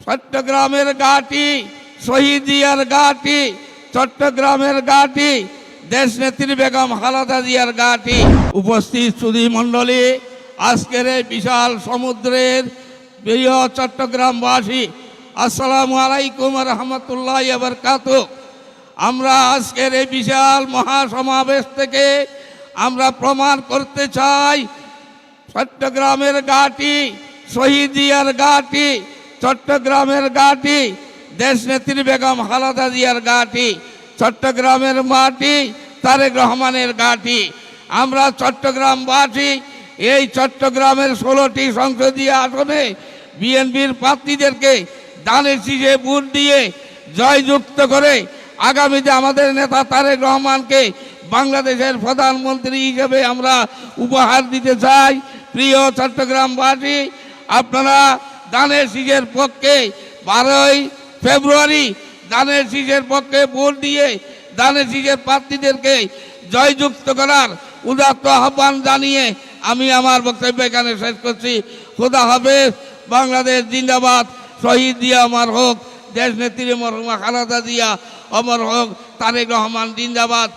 চট্টগ্রামের ঘাঁটি, শহীদ জিয়ার ঘাঁটি, চট্টগ্রামের ঘাঁটি, দেশনেত্রী বেগম খালেদা জিয়ার ঘাঁটি। উপস্থিত সুধী মণ্ডলী, আজকের এই বিশাল সমুদ্রের প্রিয় চট্টগ্রামবাসী, আসসালামু আলাইকুম রহমতুল্লাহ বারকাতুহু। আমরা আজকের এই বিশাল মহাসমাবেশ থেকে আমরা প্রমাণ করতে চাই, চট্টগ্রামের ঘাঁটি, শহীদ জিয়ার ঘাঁটি, চট্টগ্রামের ঘাঁটি, দেশনেত্রী বেগম খালেদা জিয়ার ঘাঁটি, চট্টগ্রামের মাটি, তারেক রহমানের ঘাঁটি। আমরা চট্টগ্রামবাসী এই চট্টগ্রামের 16টি সংসদীয় আসনে বিএনপির প্রার্থীদেরকে দানের শীষে ভোট দিয়ে জয়যুক্ত করে আগামীতে আমাদের নেতা তারেক রহমানকে বাংলাদেশের প্রধানমন্ত্রী হিসেবে আমরা উপহার দিতে চাই। প্রিয় চট্টগ্রামবাসী, আপনারা দানের শীষের পক্ষে 12ই ফেব্রুয়ারি দানের শীষের পক্ষে ভোট দিয়ে দানের শীষের প্রার্থীদেরকে জয়যুক্ত করার উদাত্ত আহ্বান জানিয়ে আমি আমার বক্তব্য এখানে শেষ করছি। খোদা হাফেজ। বাংলাদেশ জিন্দাবাদ। শহীদ জিয়া অমর হোক, দেশনেত্রী মরহুমা খালেদা জিয়া অমর হোক, তারেক রহমান জিন্দাবাদ।